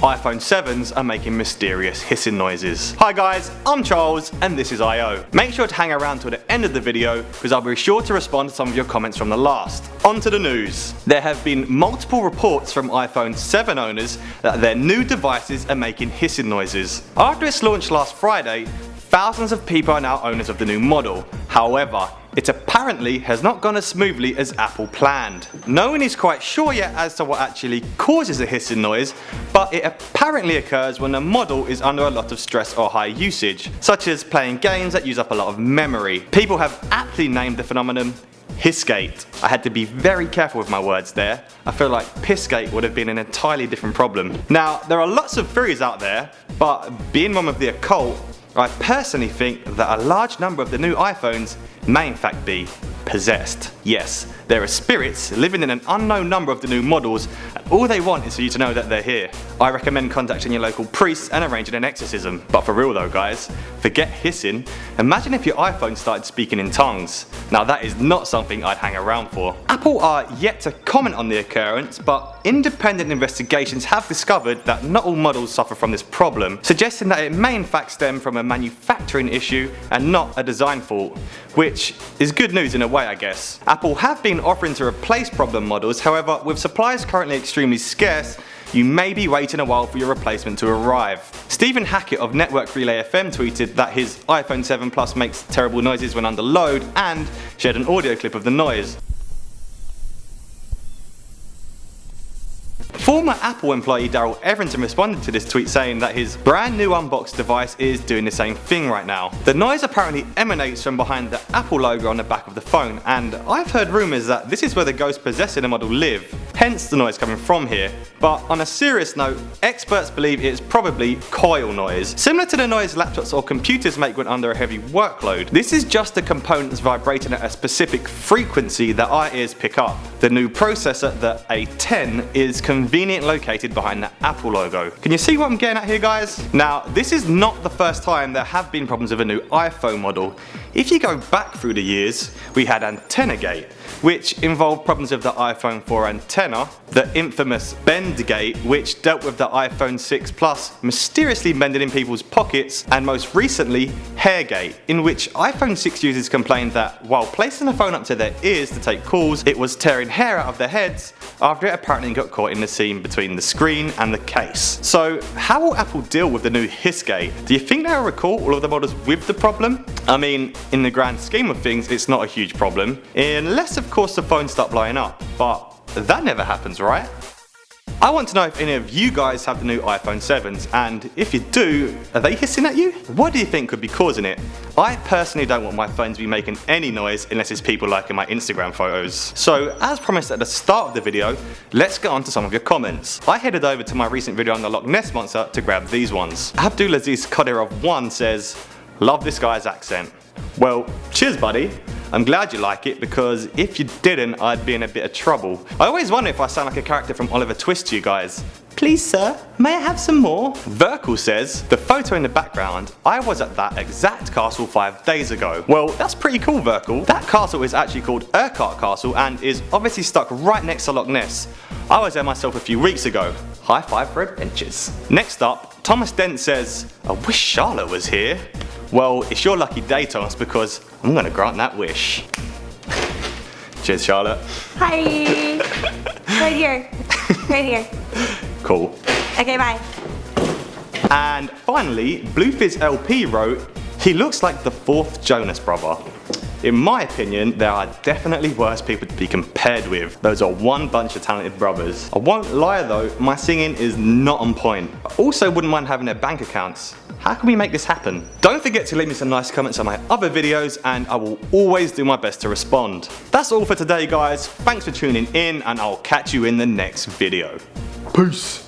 iPhone 7s are making mysterious hissing noises. Hi guys, I'm Charles and this is I.O. Make sure to hang around till the end of the video because I'll be sure to respond to some of your comments from the last. On to the news. There have been multiple reports from iPhone 7 owners that their new devices are making hissing noises. After its launch last Friday, thousands of people are now owners of the new model. However, it apparently has not gone as smoothly as Apple planned. No one is quite sure yet as to what actually causes a hissing noise, but it apparently occurs when the model is under a lot of stress or high usage, such as playing games that use up a lot of memory. People have aptly named the phenomenon Hissgate. I had to be very careful with my words there. I feel like Pissgate would have been an entirely different problem. Now, there are lots of theories out there, but being one of the occult, I personally think that a large number of the new iPhones may in fact be possessed. Yes, there are spirits living in an unknown number of the new models and all they want is for you to know that they're here. I recommend contacting your local priest and arranging an exorcism. But for real though guys, forget hissing, imagine if your iPhone started speaking in tongues. Now that is not something I'd hang around for. Apple are yet to comment on the occurrence, but independent investigations have discovered that not all models suffer from this problem, suggesting that it may in fact stem from a manufacturing issue and not a design fault, which is good news in a way I guess. Apple have been offering to replace problem models, however with supplies currently extremely scarce, you may be waiting a while for your replacement to arrive. Stephen Hackett of Network Relay FM tweeted that his iPhone 7 Plus makes terrible noises when under load and shared an audio clip of the noise. Former Apple employee Darrell Everington responded to this tweet saying that his brand new unboxed device is doing the same thing right now. The noise apparently emanates from behind the Apple logo on the back of the phone, and I've heard rumours that this is where the ghosts possessing the model live, hence the noise coming from here. But on a serious note, experts believe it's probably coil noise, similar to the noise laptops or computers make when under a heavy workload. This is just the components vibrating at a specific frequency that our ears pick up. The new processor, the A10, is convenient located behind the Apple logo. Can you see what I'm getting at here guys? Now this is not the first time there have been problems with a new iPhone model. If you go back through the years, we had AntennaGate, which involved problems with the iPhone 4 antenna, the infamous Bendgate, which dealt with the iPhone 6 Plus mysteriously bending in people's pockets, and most recently Hairgate, in which iPhone 6 users complained that while placing the phone up to their ears to take calls, it was tearing hair out of their heads after it apparently got caught in the seam between the screen and the case. So how will Apple deal with the new Hissgate? Do you think they'll recall all of the models with the problem? I mean, in the grand scheme of things, it's not a huge problem, unless of course the phones start blowing up, but that never happens, right? I want to know if any of you guys have the new iPhone 7s, and if you do, are they hissing at you? What do you think could be causing it? I personally don't want my phone to be making any noise unless it's people liking my Instagram photos. So as promised at the start of the video, let's get on to some of your comments. I headed over to my recent video on the Loch Ness Monster to grab these ones. Abdulaziz Qadirov1 says, "Love this guy's accent." Well, cheers buddy. I'm glad you like it because if you didn't, I'd be in a bit of trouble. I always wonder if I sound like a character from Oliver Twist to you guys. "Please sir, may I have some more?" Verkle says, "The photo in the background, I was at that exact castle 5 days ago." Well, that's pretty cool Verkle. That castle is actually called Urquhart Castle and is obviously stuck right next to Loch Ness. I was there myself a few weeks ago. High five for adventures. Next up, Thomas Dent says, "I wish Charlotte was here." Well, it's your lucky day, Thomas, because I'm gonna grant that wish. Cheers, Charlotte. Hi. Right here. Right here. Cool. Okay, bye. And finally, Bluefizz LP wrote, "He looks like the fourth Jonas brother." In my opinion, there are definitely worse people to be compared with. Those are one bunch of talented brothers. I won't lie though, my singing is not on point. I also wouldn't mind having their bank accounts. How can we make this happen? Don't forget to leave me some nice comments on my other videos and I will always do my best to respond. That's all for today guys, thanks for tuning in and I'll catch you in the next video. Peace.